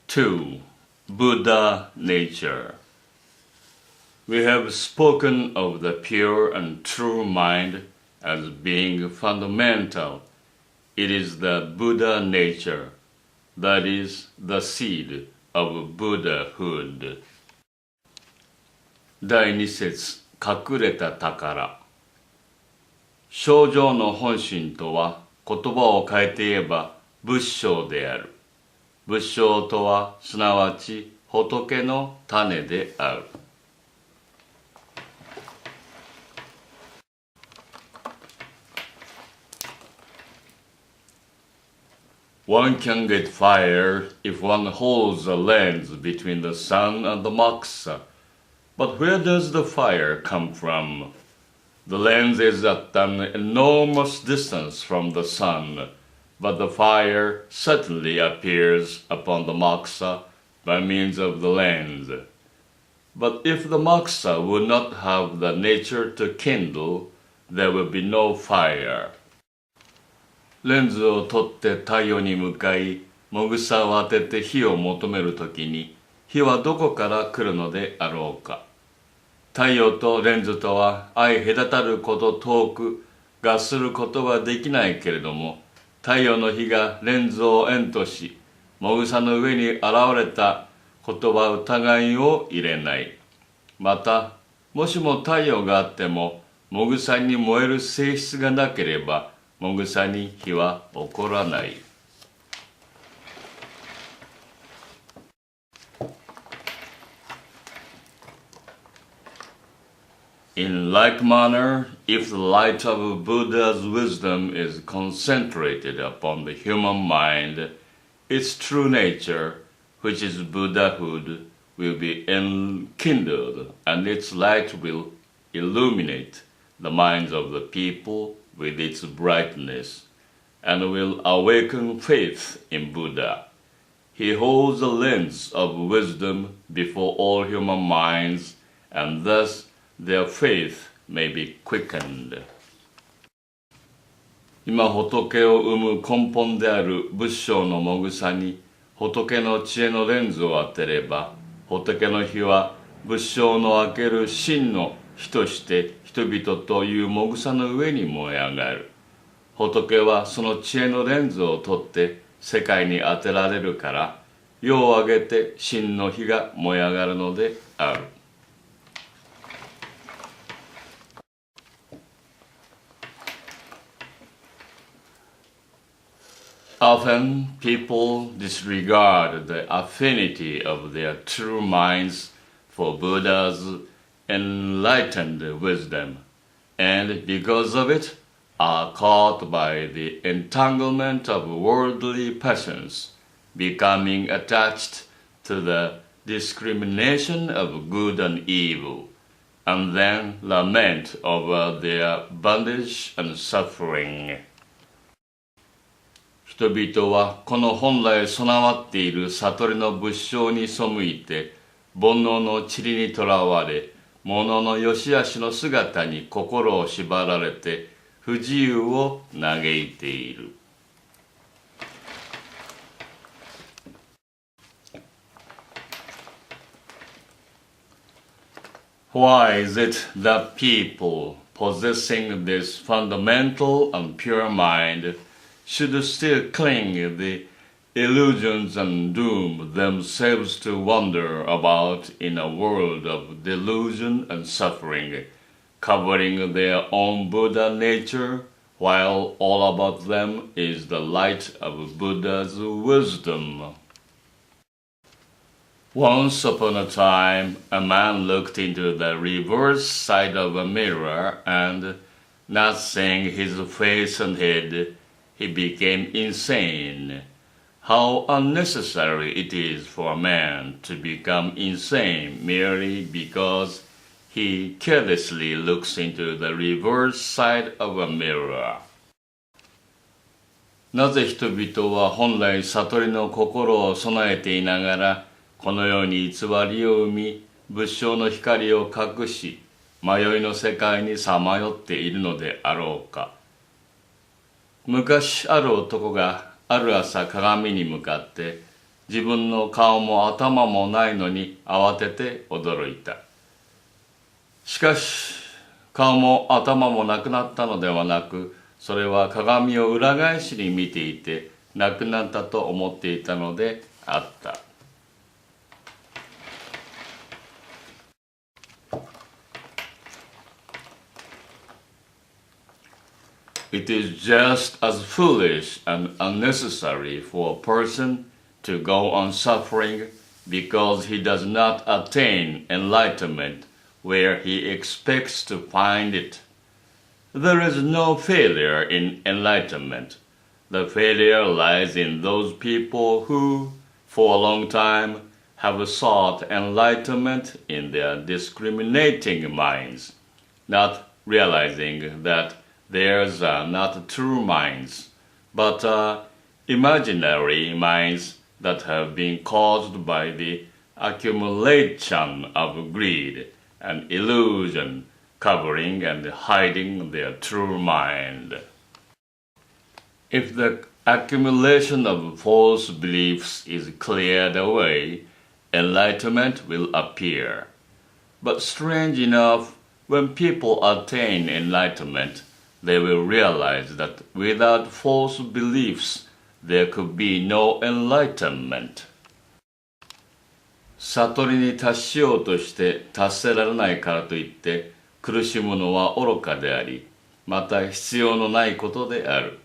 2. Buddha Nature. We have spoken of the pure and true mind as being fundamental. It is the Buddha nature, that is, the seed of Buddhahood. 第2節、隠れた宝。症状の本心とは、言葉を変えて言えば仏性である。仏性とはすなわち仏の種である。One can get fire if one holds a lens between the sun and the moxa. But where does the fire come from? The lens is at an enormous distance from the sun, but the fire certainly appears upon the moxa by means of the lens. But if the moxa would not have the nature to kindle, there would be no fire. レンズを取って太陽に向かい、もぐさを当てて火を求めるときに、火はどこから来るのであろうか。太陽とレンズとは相隔たること遠く合することはできないけれども、太陽の火がレンズを縁とし、もぐさの上に現れたことは疑いを入れない。また、もしも太陽があっても、もぐさに燃える性質がなければ、もぐさに火は起こらない。In like manner, if the light of Buddha's wisdom is concentrated upon the human mind, its true nature, which is Buddhahood, will be enkindled, and its light will illuminate the minds of the people with its brightness, and will awaken faith in Buddha. He holds a lens of wisdom before all human minds, and thus their faith may be quickened. 今仏を生む根本である仏性のもぐさに仏の知恵のレンズを当てれば、仏の火は仏性の開ける真の火として人々というもぐさの上に燃え上がる。仏はその知恵のレンズを取って世界に当てられるから、世を挙げて真の火が燃え上がるのである。Often people disregard the affinity of their true minds for Buddha's enlightened wisdom, and because of it are caught by the entanglement of worldly passions, becoming attached to the discrimination of good and evil, and then lament over their bondage and suffering. 人々はこの本来備わっている悟りの仏性に背いて、煩悩の塵にとらわれ、物の良し悪しの姿に心を縛られて不自由を嘆いている。Why is it that people possessing this fundamental and pure mind should still cling the illusions and doom themselves to wander about in a world of delusion and suffering, covering their own Buddha nature, while all about them is the light of Buddha's wisdom? Once upon a time, a man looked into the reverse side of a mirror and, not seeing his face and head, he became insane. How unnecessary it is for a man to become insane merely because he carelessly looks into the reverse side of a mirror. なぜ人々は本来悟りの心を備えていながら、このように偽りを生み、仏性の光を隠し、迷いの世界にさまよっているのであろうか。昔ある男がある朝鏡に向かって、自分の顔も頭もないのに慌てて驚いた。しかし、顔も頭もなくなったのではなく、それは鏡を裏返しに見ていて、なくなったと思っていたのであった。It is just as foolish and unnecessary for a person to go on suffering because he does not attain enlightenment where he expects to find it. There is no failure in enlightenment. The failure lies in those people who, for a long time, have sought enlightenment in their discriminating minds, not realizing that theirs are not true minds, but imaginary minds that have been caused by the accumulation of greed and illusion covering and hiding their true mind. If the accumulation of false beliefs is cleared away, enlightenment will appear. But strange enough, when people attain enlightenment, they will realize that without false beliefs, there could be no enlightenment. 悟りに達しようとして達せられないからといって苦しむのは愚かであり、また必要のないことである。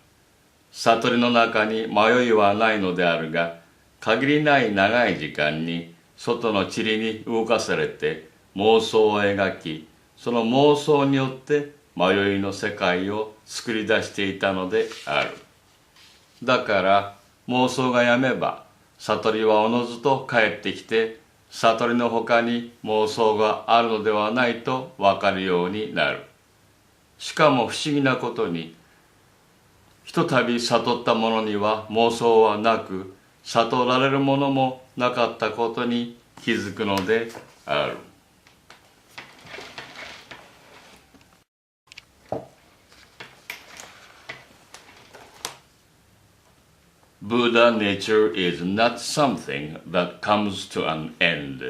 悟りの中に迷いはないのであるが、限りない長い時間に外の塵に動かされて妄想を描き、その妄想によって迷いの世界を作り出していたのである。だから妄想がやめば悟りはおのずと帰ってきて、悟りの他に妄想があるのではないとわかるようになる。しかも不思議なことに、ひとたび悟ったものには妄想はなく、悟られるものもなかったことに気づくのである。Buddha nature is not something that comes to an end.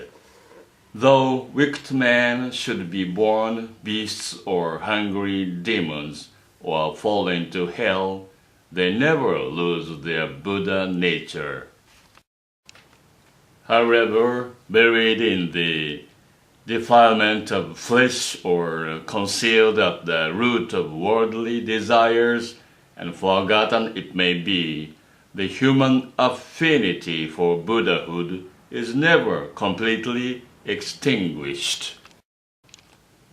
Though wicked men should be born beasts or hungry demons or fall into hell, they never lose their Buddha nature. However, buried in the defilement of flesh or concealed at the root of worldly desires, and forgotten it may be, the human affinity for Buddhahood is never completely extinguished.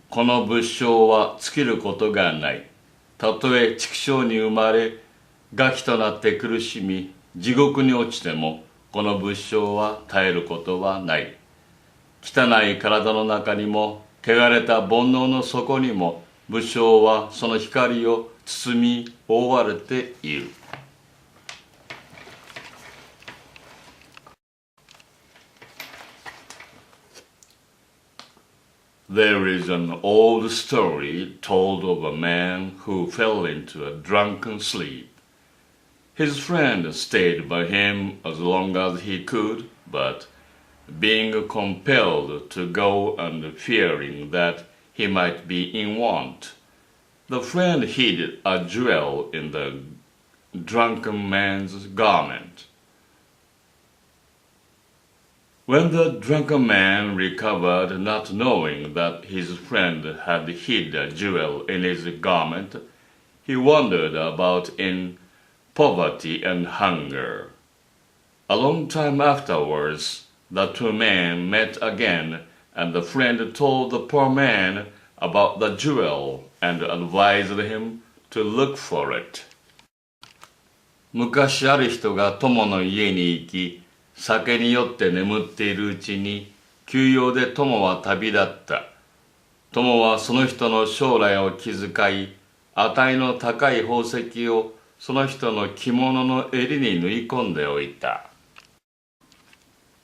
この仏性は尽きることがない。たとえ畜生に生まれ、餓鬼となって苦しみ、地獄に落ちても、この仏性は絶えることはない。汚い体の中にも、汚れた煩悩の底にも、仏性はその光を包み覆われている。There is an old story told of a man who fell into a drunken sleep. His friend stayed by him as long as he could, but being compelled to go and fearing that he might be in want, the friend hid a jewel in the drunken man's garment. When the drunken man recovered, not knowing that his friend had hid a jewel in his garment, he wandered about in poverty and hunger. A long time afterwards, the two men met again, and the friend told the poor man about the jewel and advised him to look for it. 昔ある人が友の家に行き、酒に酔って眠っているうちに急用で友は旅立った。友はその人の将来を気遣い、値の高い宝石をその人の着物の襟に縫い込んでおいた。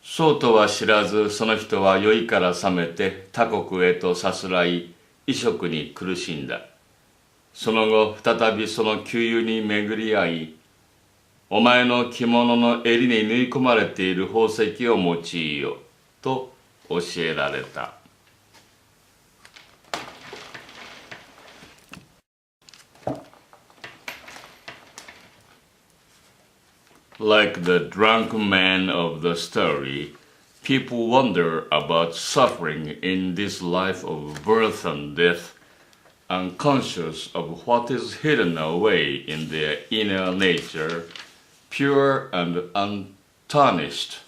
そうとは知らず、その人は酔いから覚めて他国へとさすらい、衣食に苦しんだ。その後再びその旧友に巡り合い、お前の着物の襟に縫い込まれている宝石を用いよと教えられた。Like the drunk man of the story, people wonder about suffering in this life of birth and death, unconscious of what is hidden away in their inner nature, pure and untarnished,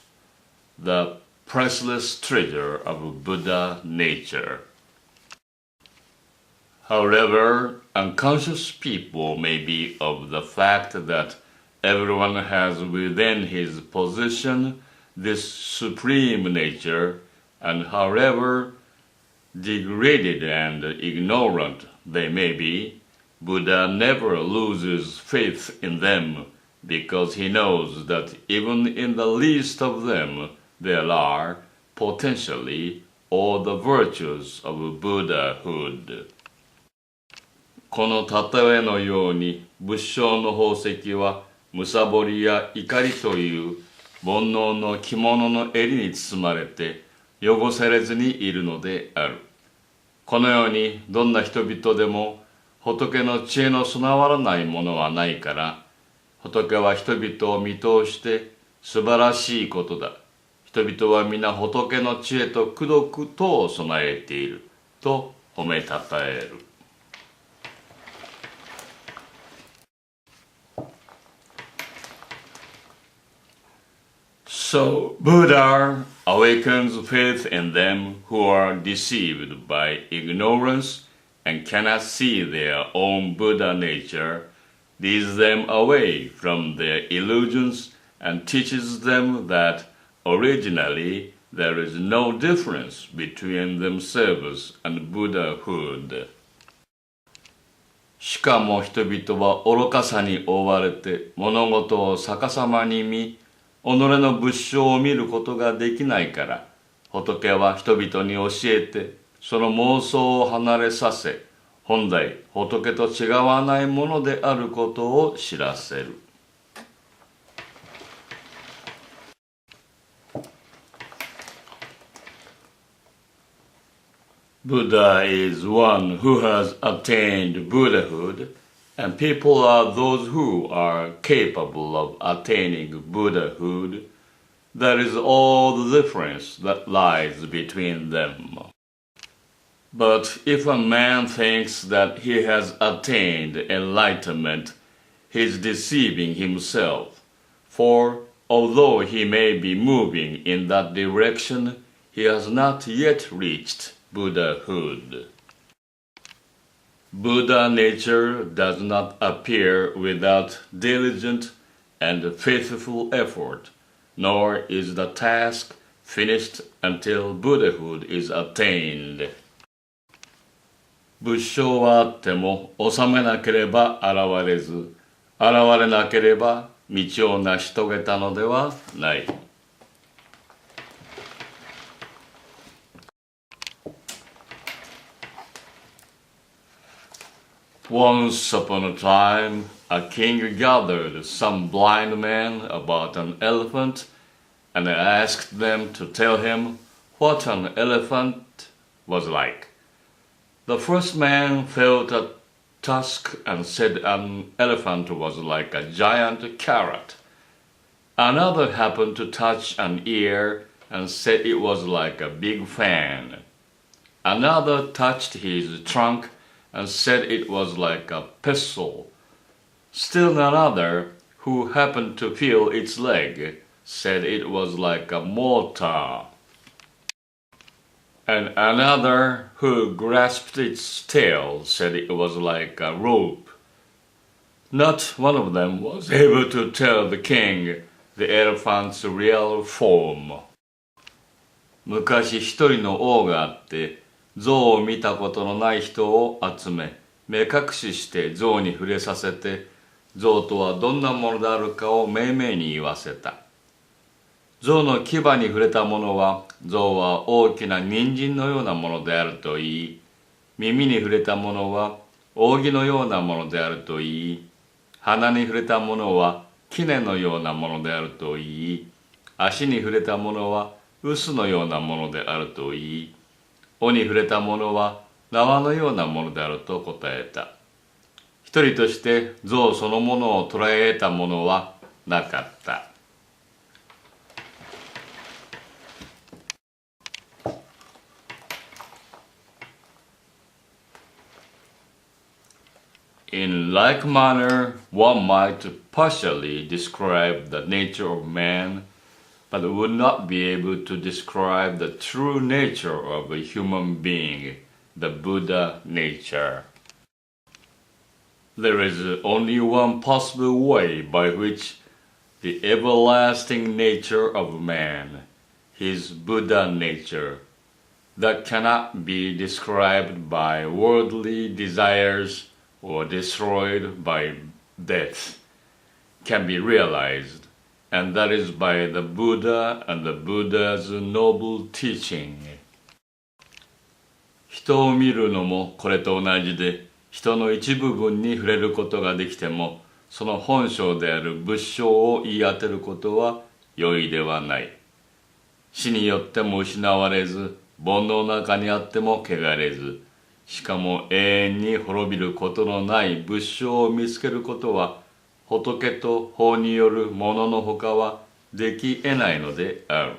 the priceless treasure of Buddha nature. However, unconscious people may be of the fact that everyone has within his possession this supreme nature, and however degraded and ignorant they may be, Buddha never loses faith in them because he knows that even in the least of them there are, potentially, all the virtues of Buddhahood. この例えのように仏性の宝石はむさぼりや怒りという煩悩の着物の襟に包まれて汚されずにいるのである。このようにどんな人々でも仏の知恵の備わらないものはないから、仏は人々を見通して素晴らしいことだ。人々は皆仏の知恵と功徳とを備えていると褒めたたえる。So Buddha awakens faith in them who are deceived by ignorance and cannot see their own Buddha nature, leads them away from their illusions and teaches them that originally there is no difference between themselves and Buddhahood. しかも人々は愚かさに覆われて物事を逆さまに見、己の仏性を見ることができないから、仏は人々に教えて、その妄想を離れさせ、本来仏と違わないものであることを知らせる。Buddha is one who has attained Buddhahood, and people are those who are capable of attaining Buddhahood. That is all the difference that lies between them. But if a man thinks that he has attained enlightenment, he is deceiving himself. For although he may be moving in that direction, he has not yet reached Buddhahood. Buddha nature does not appear without diligent and faithful effort, nor is the task finished until Buddhahood is attained. 仏性はあっても収めなければ現れず、現れなければ道を成し遂げたのではない。Once upon a time, a king gathered some blind men about an elephant and asked them to tell him what an elephant was like. The first man felt a tusk and said an elephant was like a giant carrot. Another happened to touch an ear and said it was like a big fan. Another touched his trunk and said it was like a pestle. Still another, who happened to feel its leg, said it was like a mortar. And another, who grasped its tail, said it was like a rope. Not one of them was able to tell the king the elephant's real form. 昔一人の王があって、象を見たことのない人を集め、目隠しして象に触れさせて、象とはどんなものであるかを明々に言わせた。象の牙に触れた者は、象は大きな人参のようなものであると言い、耳に触れた者は、扇のようなものであると言い、鼻に触れた者は、杵のようなものであると言い、足に触れたものは臼のようなものであると言い、尾に触れたものは縄のようなものであると答えた。一人として象そのものを捉え得たものはなかった。In like manner, one might partially describe the nature of man, but would not be able to describe the true nature of a human being, the Buddha nature. There is only one possible way by which the everlasting nature of man, his Buddha nature, that cannot be described by worldly desires or destroyed by death, can be realized, and that is by the Buddha and the Buddha's noble teaching. 人を見るのもこれと同じで、人の一部分に触れることができても、その本性である仏性を言い当てることは容易ではない。死によっても失われず、煩悩の中にあっても汚れず、しかも永遠に滅びることのない仏性を見つけることは、仏と法によるもののほかはでき得ないのである。